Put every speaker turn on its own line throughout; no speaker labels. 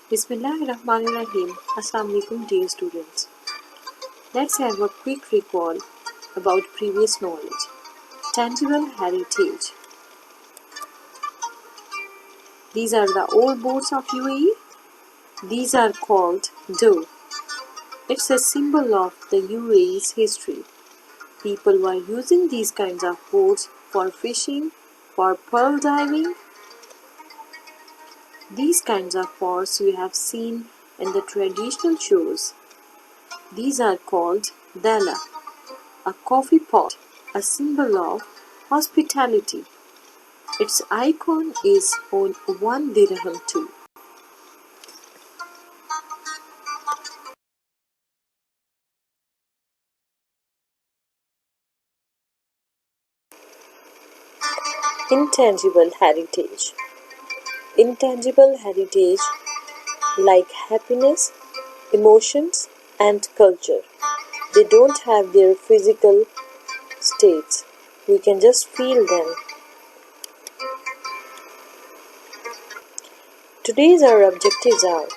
Bismillahirrahmanirrahim. Assalamu alaikum dear students. Let's have a quick recall about previous knowledge. Tangible heritage. These are the old boats of UAE. These are called do. It's a symbol of the UAE's history. People were using these kinds of boats for fishing, for pearl diving. These kinds of pots you have seen in the traditional shows. These are called dala, a coffee pot, a symbol of hospitality. Its icon is on 1 dirham too. Intangible heritage. Intangible heritage like happiness, emotions, and culture. They don't have their physical states. We can just feel them. Today's our objectives are: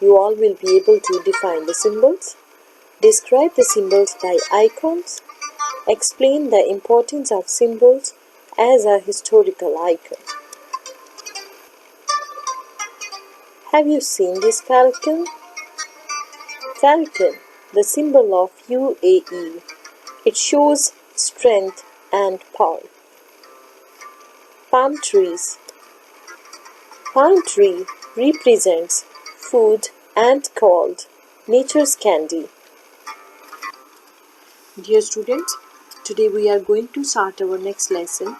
you all will be able to define the symbols, describe the symbols by icons, explain the importance of symbols as a historical icon. Have you seen this falcon? Falcon, the symbol of UAE. It shows strength and power. Palm trees. Palm tree represents food and called nature's candy. Dear students, today we are going to start our next lesson,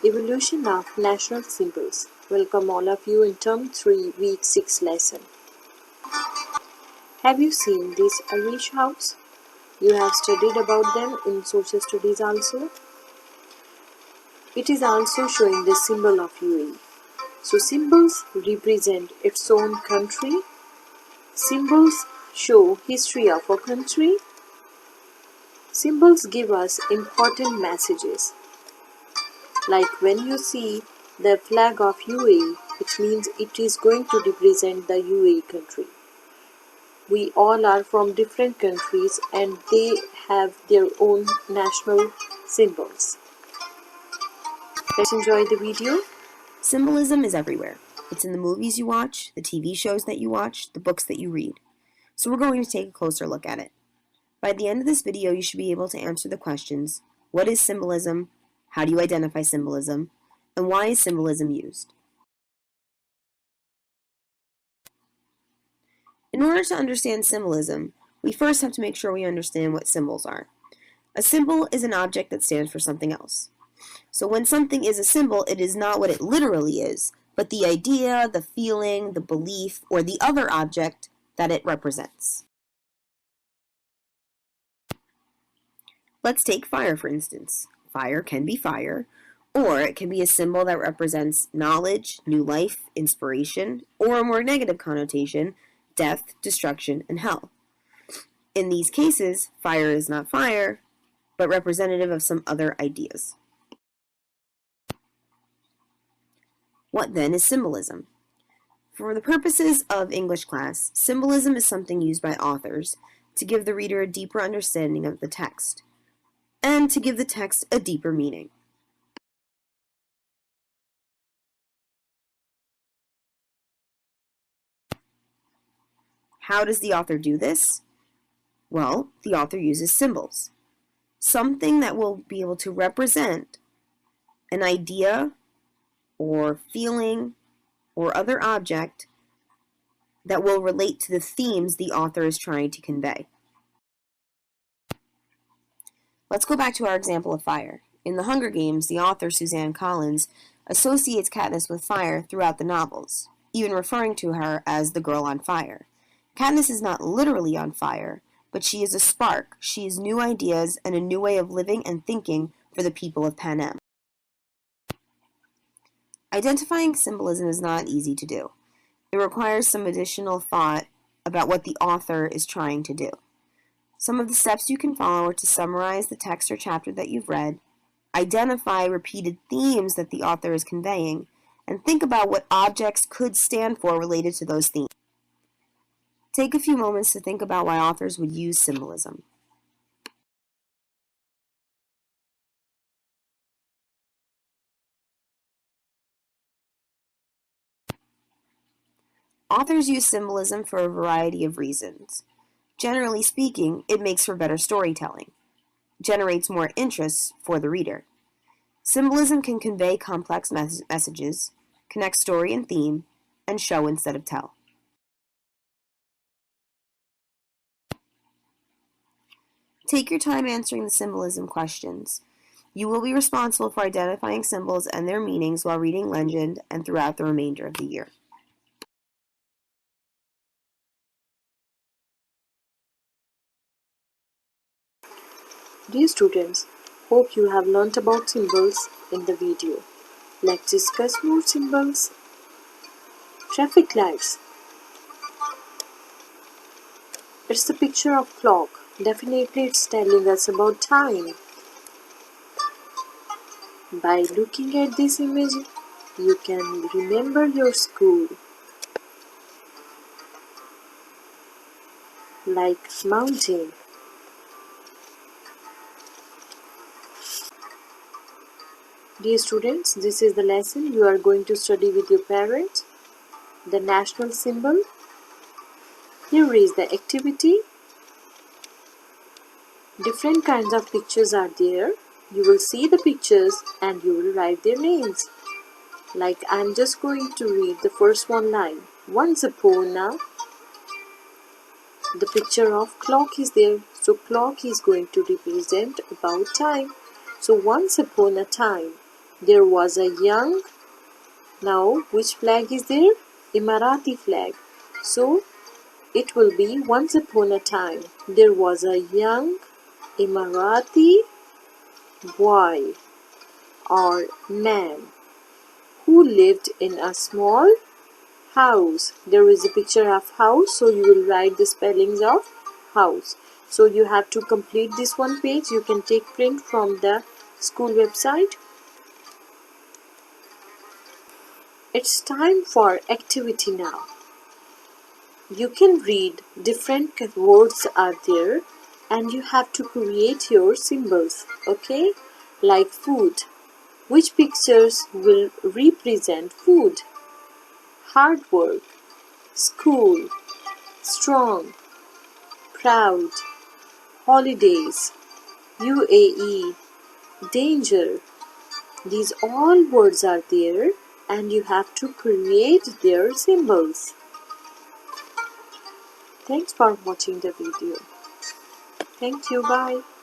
Evolution of National Symbols. Welcome all of you in Term 3, Week 6 lesson. Have you seen this Irish house? You have studied about them in social studies also. It is also showing the symbol of UAE. So symbols represent its own country. Symbols show history of a country. Symbols give us important messages. Like when you see the flag of UAE, it means it is going to represent the UAE country. We all are from different countries and they have their own national symbols. Let's enjoy the video.
Symbolism is everywhere. It's in the movies you watch, the TV shows that you watch, the books that you read. So we're going to take a closer look at it. By the end of this video, you should be able to answer the questions: what is symbolism? How do you identify symbolism? And why is symbolism used? In order to understand symbolism, we first have to make sure we understand what symbols are. A symbol is an object that stands for something else. So when something is a symbol, it is not what it literally is, but the idea, the feeling, the belief, or the other object that it represents. Let's take fire, for instance. Fire can be fire, or it can be a symbol that represents knowledge, new life, inspiration, or a more negative connotation, death, destruction, and hell. In these cases, fire is not fire, but representative of some other ideas. What then is symbolism? For the purposes of English class, symbolism is something used by authors to give the reader a deeper understanding of the text, and to give the text a deeper meaning. How does the author do this? Well, the author uses symbols. Something that will be able to represent an idea or feeling or other object that will relate to the themes the author is trying to convey. Let's go back to our example of fire. In The Hunger Games, the author, Suzanne Collins, associates Katniss with fire throughout the novels, even referring to her as the girl on fire. Katniss is not literally on fire, but she is a spark. She is new ideas and a new way of living and thinking for the people of Panem. Identifying symbolism is not easy to do. It requires some additional thought about what the author is trying to do. Some of the steps you can follow are to summarize the text or chapter that you've read, identify repeated themes that the author is conveying, and think about what objects could stand for related to those themes. Take a few moments to think about why authors would use symbolism. Authors use symbolism for a variety of reasons. Generally speaking, it makes for better storytelling, generates more interest for the reader. Symbolism can convey complex messages, connect story and theme, and show instead of tell. Take your time answering the symbolism questions. You will be responsible for identifying symbols and their meanings while reading Legend and throughout the remainder of the year.
Dear students, hope you have learnt about symbols in the video. Let's discuss more symbols. Traffic lights. It's the picture of clock. Definitely it's telling us about time. By looking at this image, you can remember your school. Like mountain. Dear students, this is the lesson you are going to study with your parents. The national symbol. Here is the activity. Different kinds of pictures are there. You will see the pictures and you will write their names. Like I'm just going to read the first one line. Once upon a, the picture of clock is there. So clock is going to represent about time. So once upon a time, there was a young. Now which flag is there? Emirati flag. So it will be once upon a time. There was a young Emirati boy or man who lived in a small house. There is a picture of house, so you will write the spellings of house. So you have to complete this one page. You can take print from the school website. It's time for activity now. You can read different words are there and you have to create your symbols, okay? Like food. Which pictures will represent food? Hard work, school, strong, proud, holidays, UAE, danger. These all words are there and you have to create their symbols. Thanks for watching the video. Thank you. Bye.